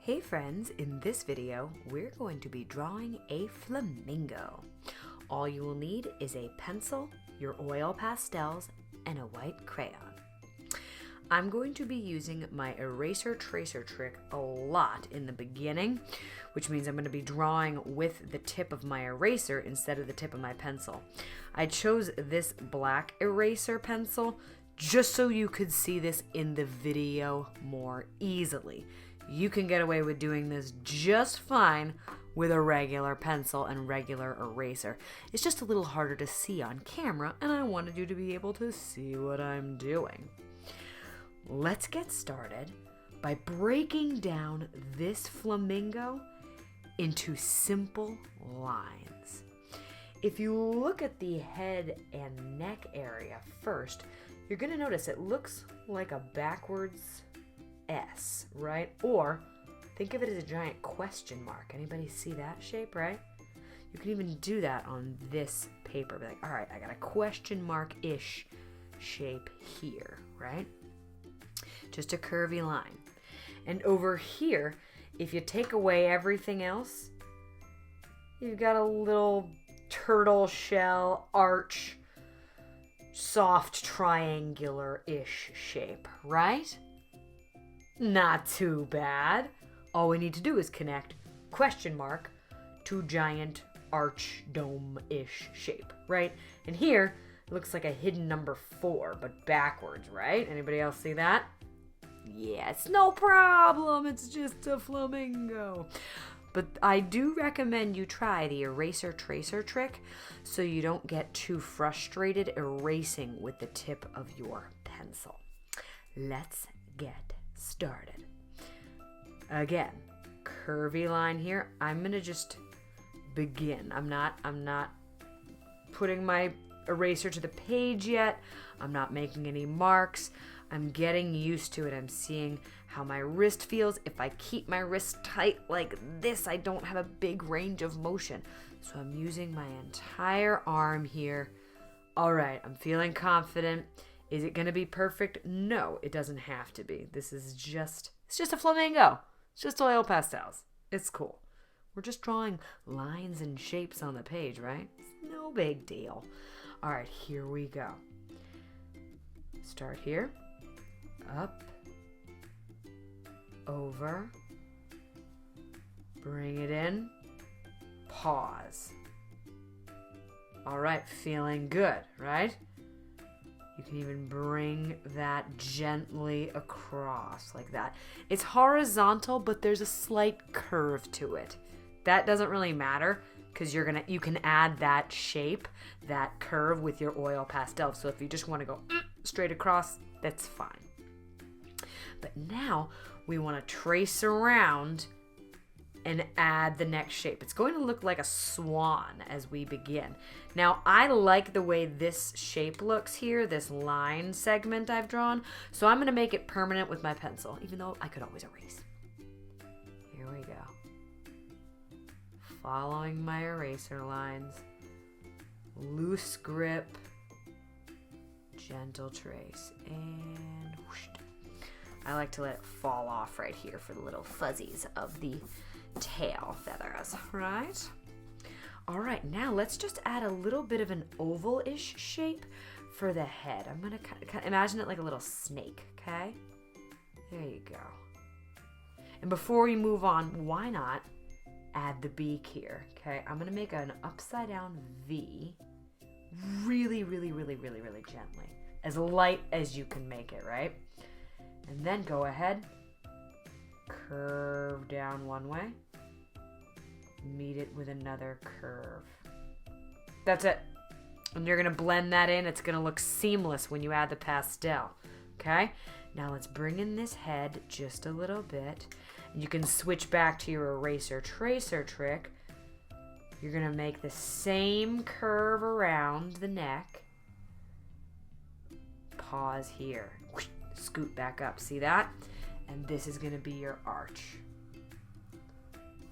Hey friends, in this video, we're going to be drawing a flamingo. All you will need is a pencil, your oil pastels, and a white crayon. I'm going to be using my eraser tracer trick a lot in the beginning, which means I'm going to be drawing with the tip of my eraser instead of the tip of my pencil. I chose this black eraser pencil just so you could see this in the video more easily. You can get away with doing this just fine with a regular pencil and regular eraser. It's just a little harder to see on camera, and I wanted you to be able to see what I'm doing. Let's get started by breaking down this flamingo into simple lines. If you look at the head and neck area first, you're going to notice it looks like a backwards S, right? Or think of it as a giant question mark. Anybody see that shape, right? You can even do that on this paper. Be like, all right, I got a question mark-ish shape here, right? Just a curvy line. And over here, if you take away everything else, you've got a little turtle shell arch, soft triangular-ish shape, right? Not too bad. All we need to do is connect question mark to giant arch dome-ish shape, right? And here, it looks like a hidden number 4, but backwards, right? Anybody else see that? Yeah, it's no problem. It's just a flamingo. But I do recommend you try the eraser tracer trick so you don't get too frustrated erasing with the tip of your pencil. Let's get started. Again, curvy line here. I'm gonna just begin. I'm not putting my eraser to the page yet. I'm not making any marks. I'm getting used to it. I'm seeing how my wrist feels. If I keep my wrist tight like this, I don't have a big range of motion. So I'm using my entire arm here. All right, I'm feeling confident. Is it going to be perfect? No, it doesn't have to be. It's just a flamingo. It's just oil pastels. It's cool. We're just drawing lines and shapes on the page, right? It's no big deal. All right, here we go. Start here. Up. Over. Bring it in. Pause. All right, feeling good, right? You can even bring that gently across like that. It's horizontal, but there's a slight curve to it. That doesn't really matter because you can add that shape, that curve with your oil pastel. So if you just want to go straight across, that's fine. But now we want to trace around and add the next shape. It's going to look like a swan as we begin. Now, I like the way this shape looks here, this line segment I've drawn, so I'm going to make it permanent with my pencil, even though I could always erase. Here we go. Following my eraser lines, loose grip, gentle trace, and whoosh. I like to let it fall off right here for the little fuzzies of the tail feathers, right? All right, now let's just add a little bit of an oval-ish shape for the head. I'm gonna kind of imagine it like a little snake, okay? There you go. And before we move on, why not add the beak here, okay? I'm gonna make an upside-down V really, really, really, really, really gently. As light as you can make it, right? And then go ahead, curve down one way, meet it with another curve. That's it. And you're gonna blend that in. It's gonna look seamless when you add the pastel, okay? Now let's bring in this head just a little bit. And you can switch back to your eraser tracer trick. You're gonna make the same curve around the neck. Pause here. Scoot back up, see that? And this is gonna be your arch.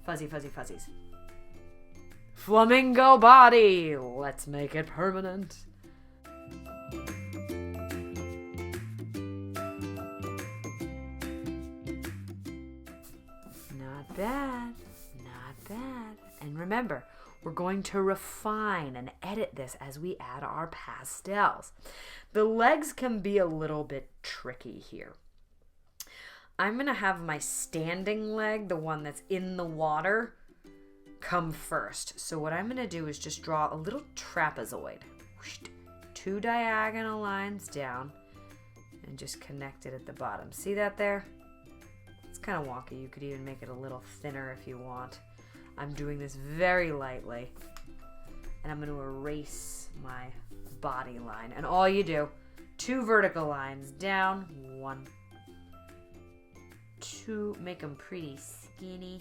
Fuzzy, fuzzy, fuzzies. Flamingo body! Let's make it permanent. bad. Not bad. And remember, we're going to refine and edit this as we add our pastels. The legs can be a little bit tricky here. I'm going to have my standing leg, the one that's in the water, come first. So what I'm going to do is just draw a little trapezoid. 2 diagonal lines down and just connect it at the bottom. See that there? It's kind of wonky. You could even make it a little thinner if you want. I'm doing this very lightly, and I'm going to erase my body line. And all you do, 2 vertical lines down, 1, 2, make them pretty skinny.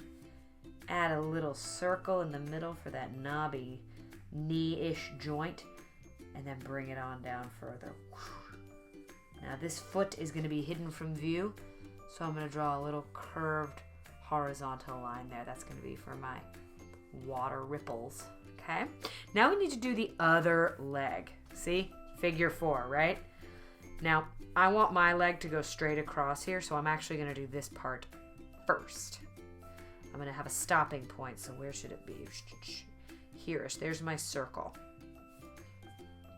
Add a little circle in the middle for that knobby knee-ish joint, and then bring it on down further. Now this foot is going to be hidden from view, so I'm going to draw a little curved horizontal line there. That's going to be for my water ripples. Okay, now we need to do the other leg. See, figure 4, right? Now I want my leg to go straight across here, so I'm actually going to do this part first. I'm going to have a stopping point, so where should it be? Here, there's my circle.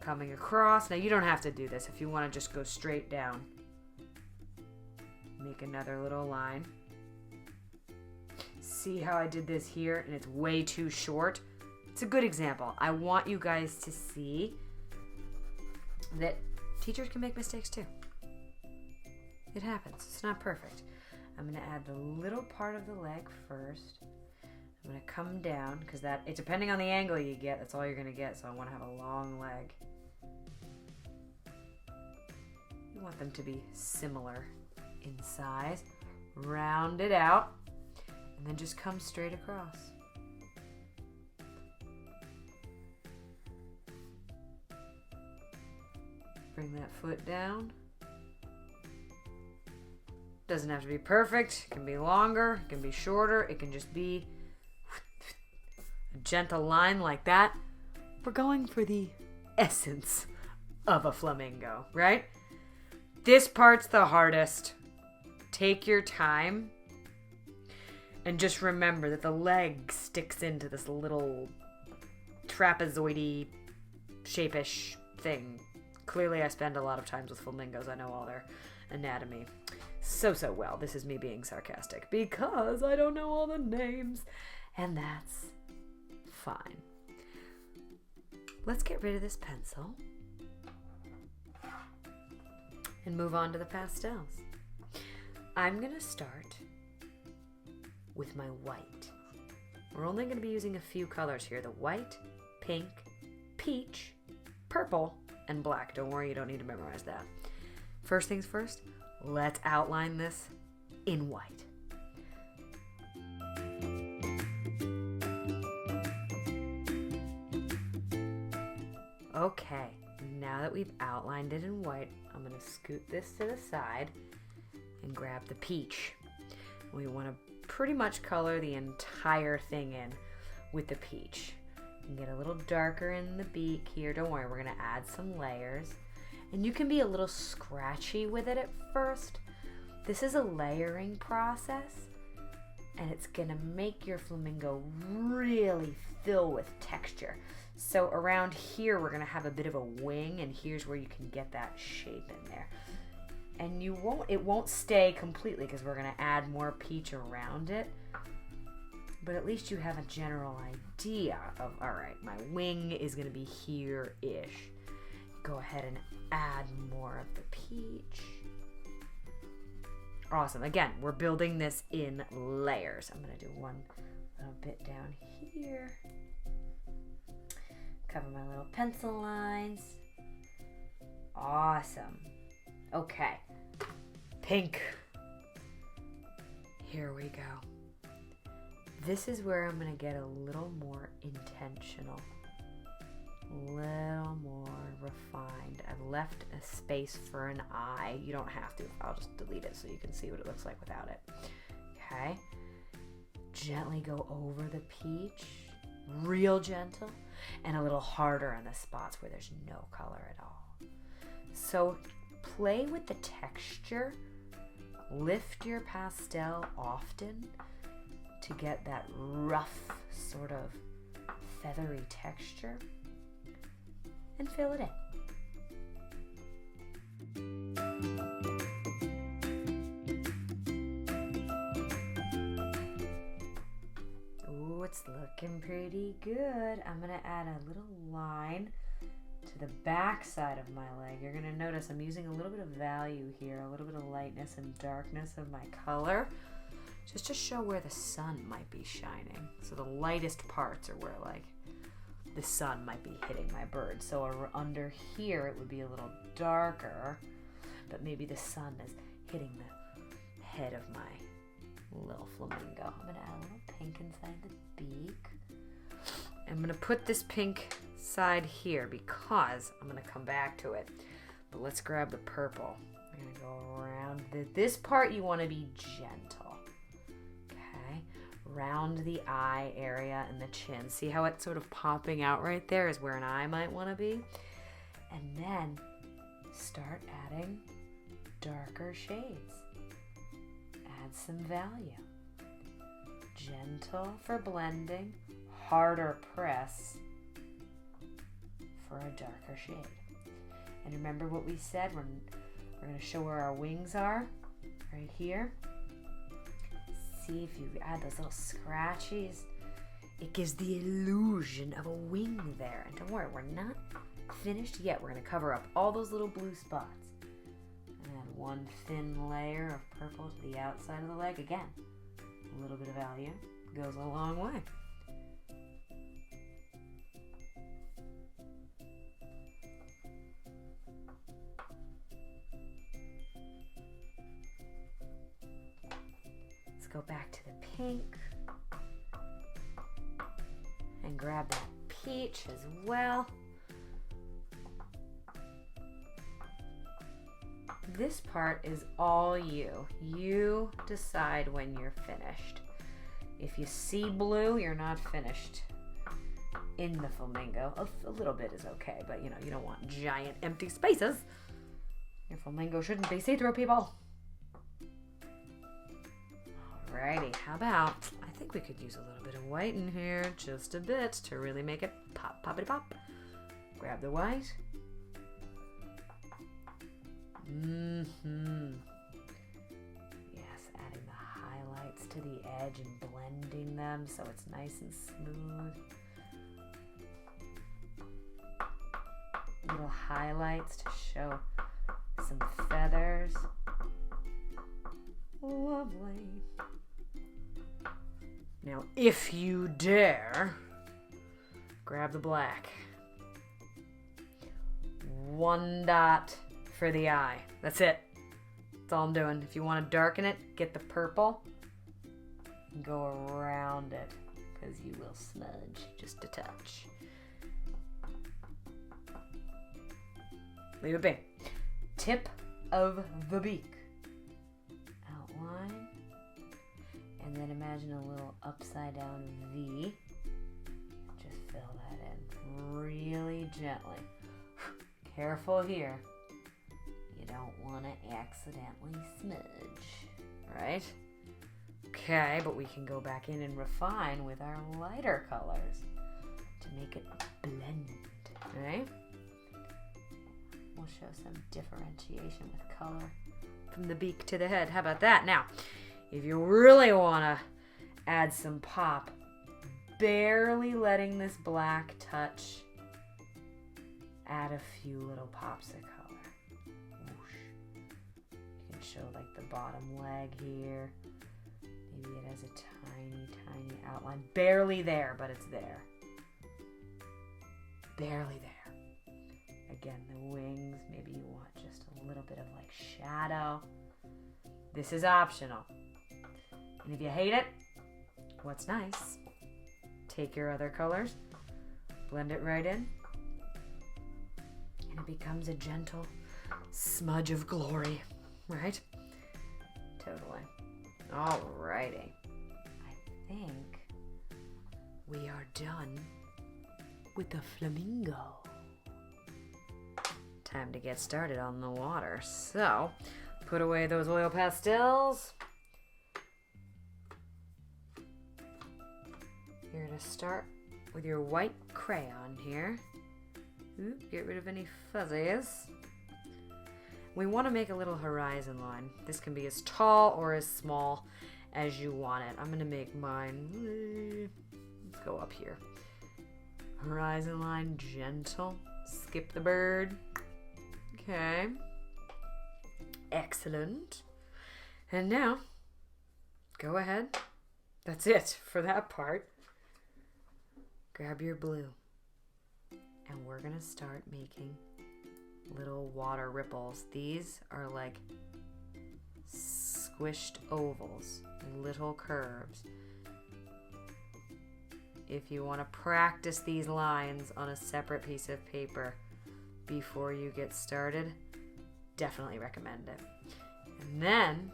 Coming across. Now you don't have to do this if you want to just go straight down. Make another little line. See how I did this here and it's way too short? It's a good example. I want you guys to see that teachers can make mistakes too. It happens. It's not perfect. I'm going to add the little part of the leg first. I'm going to come down because it's depending on the angle you get, that's all you're going to get. So I want to have a long leg. You want them to be similar in size. Round it out. And then just come straight across. Bring that foot down. Doesn't have to be perfect. It can be longer. It can be shorter. It can just be a gentle line like that. We're going for the essence of a flamingo, right? This part's the hardest. Take your time. And just remember that the leg sticks into this little trapezoidy shape-ish thing. Clearly I spend a lot of times with flamingos. I know all their anatomy so well. This is me being sarcastic because I don't know all the names. And that's fine. Let's get rid of this pencil and move on to the pastels. I'm going to start with my white. We're only going to be using a few colors here. The white, pink, peach, purple, and black. Don't worry, you don't need to memorize that. First things first, let's outline this in white. Okay, now that we've outlined it in white, I'm going to scoot this to the side and grab the peach. We want to pretty much color the entire thing in with the peach. You can get a little darker in the beak here. Don't worry, we're going to add some layers. And you can be a little scratchy with it at first. This is a layering process, and it's going to make your flamingo really fill with texture. So around here, we're going to have a bit of a wing, and here's where you can get that shape in there. And it won't stay completely because we're going to add more peach around it. But at least you have a general idea of, all right, my wing is going to be here-ish. Go ahead and add more of the peach. Awesome. Again, we're building this in layers. I'm going to do one little bit down here. Cover my little pencil lines. Awesome. Okay. Pink. Here we go. This is where I'm going to get a little more intentional. A little more refined. I've left a space for an eye. You don't have to. I'll just delete it so you can see what it looks like without it. Okay. Gently go over the peach. Real gentle. And a little harder on the spots where there's no color at all. So play with the texture. Lift your pastel often to get that rough sort of feathery texture, and fill it in. Ooh, it's looking pretty good. I'm gonna add a little line to the back side of my leg. You're gonna notice I'm using a little bit of value here, a little bit of lightness and darkness of my color, just to show where the sun might be shining. So the lightest parts are where like the sun might be hitting my bird. So under here it would be a little darker, but maybe the sun is hitting the head of my little flamingo. I'm gonna add a little pink inside the beak. I'm gonna put this pink side here because I'm gonna come back to it. But let's grab the purple. I'm gonna go around this part. You want to be gentle. Okay, round the eye area and the chin. See how it's sort of popping out right there is where an eye might want to be. And then start adding darker shades. Add some value. Gentle for blending, harder press for a darker shade. And remember what we said, we're going to show where our wings are, right here. See if you add those little scratchies, it gives the illusion of a wing there. And don't worry, we're not finished yet. We're going to cover up all those little blue spots. And add one thin layer of purple to the outside of the leg. Again, a little bit of value goes a long way. Go back to the pink and grab that peach as well. This part is all you. You decide when you're finished. If you see blue, you're not finished in the flamingo. A little bit is okay, but you know, you don't want giant empty spaces. Your flamingo shouldn't be see-through, people. Alrighty, how about, I think we could use a little bit of white in here, just a bit, to really make it pop, poppity pop. Grab the white. Yes, adding the highlights to the edge and blending them so it's nice and smooth. Little highlights to show some feathers. Lovely. Now, if you dare, grab the black. One dot for the eye. That's it. That's all I'm doing. If you want to darken it, get the purple and go around it because you will smudge just a touch. Leave it be. Tip of the beak. Outline. And then imagine a little upside down V. Just fill that in really gently. Careful here. You don't want to accidentally smudge, right? Okay, but we can go back in and refine with our lighter colors to make it blend, right? We'll show some differentiation with color from the beak to the head. How about that? Now, if you really want to add some pop, barely letting this black touch, add a few little pops of color. Whoosh. You can show like the bottom leg here. Maybe it has a tiny, tiny outline. Barely there, but it's there. Barely there. Again, the wings, maybe you want just a little bit of like shadow. This is optional. And if you hate it, what's nice, take your other colors, blend it right in, and it becomes a gentle smudge of glory, right? Totally. Alrighty. I think we are done with the flamingo. Time to get started on the water. So, put away those oil pastels. You're going to start with your white crayon here. Get rid of any fuzzies. We want to make a little horizon line. This can be as tall or as small as you want it. I'm going to make mine, let's go up here. Horizon line, gentle. Skip the bird. Okay. Excellent. And now, go ahead. That's it for that part. Grab your blue. And we're going to start making little water ripples. These are like squished ovals, little curves. If you want to practice these lines on a separate piece of paper before you get started, definitely recommend it. And then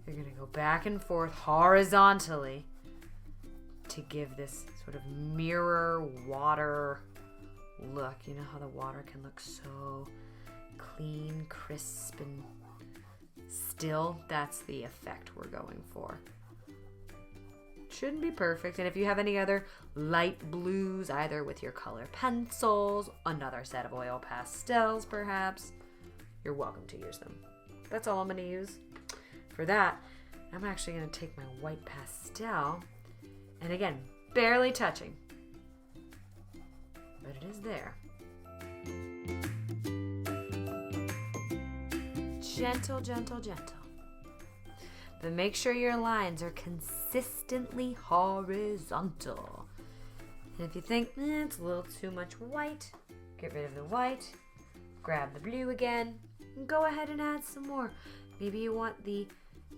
you're going to go back and forth horizontally to give this sort of mirror water look. You know how the water can look so clean, crisp, and still? That's the effect we're going for. Shouldn't be perfect. And if you have any other light blues, either with your color pencils, another set of oil pastels perhaps, you're welcome to use them. That's all I'm going to use. For that, I'm actually going to take my white pastel, and again, barely touching, but it is there. Gentle, gentle, gentle. But make sure your lines are consistently horizontal. And if you think, it's a little too much white, get rid of the white, grab the blue again, and go ahead and add some more. Maybe you want the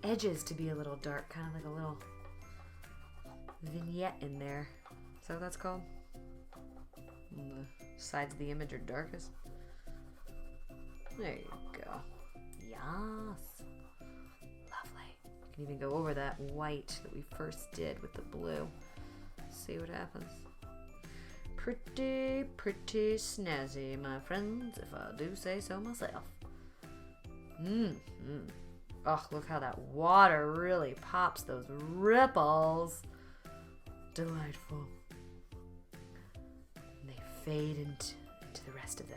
edges to be a little dark, kind of like a little vignette in there. Is that what that's called? And the sides of the image are darkest. There you go. Yes. Lovely. You can even go over that white that we first did with the blue. See what happens. Pretty, pretty snazzy, my friends, if I do say so myself. Oh, look how that water really pops those ripples. Delightful. And they fade into the rest of the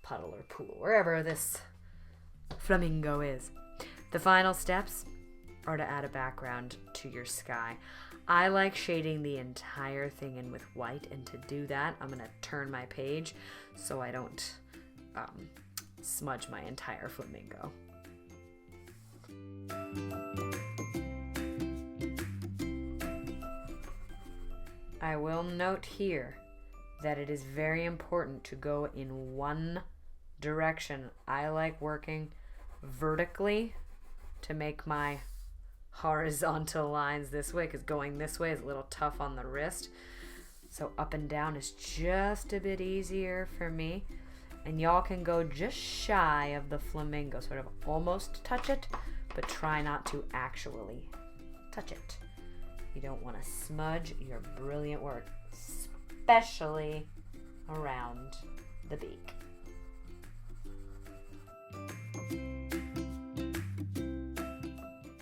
puddle or pool, wherever this flamingo is. The final steps are to add a background to your sky. I like shading the entire thing in with white, and to do that, I'm going to turn my page so I don't smudge my entire flamingo. I will note here that it is very important to go in one direction. I like working vertically to make my horizontal lines this way, because going this way is a little tough on the wrist. So up and down is just a bit easier for me. And y'all can go just shy of the flamingo, sort of almost touch it, but try not to actually touch it. You don't want to smudge your brilliant work, especially around the beak.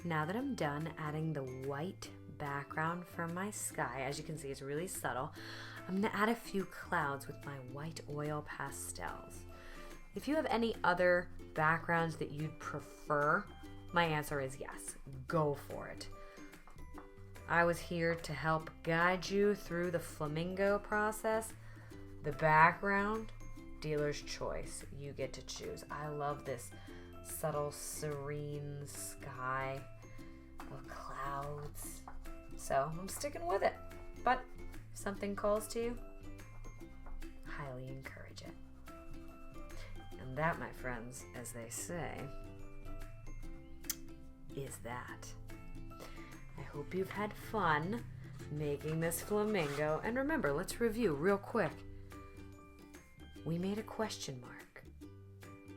Now that I'm done adding the white background for my sky, as you can see it's really subtle, I'm going to add a few clouds with my white oil pastels. If you have any other backgrounds that you'd prefer, my answer is yes, go for it. I was here to help guide you through the flamingo process. The background, dealer's choice. You get to choose. I love this subtle, serene sky of clouds. So I'm sticking with it. But if something calls to you, highly encourage it. And that, my friends, as they say, is that. I hope you've had fun making this flamingo. And remember, let's review real quick. We made a question mark.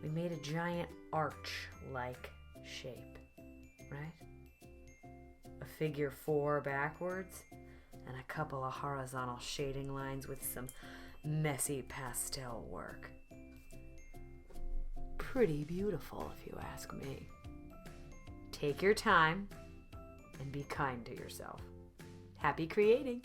We made a giant arch-like shape, right? A figure 4 backwards, and a couple of horizontal shading lines with some messy pastel work. Pretty beautiful, if you ask me. Take your time and be kind to yourself. Happy creating!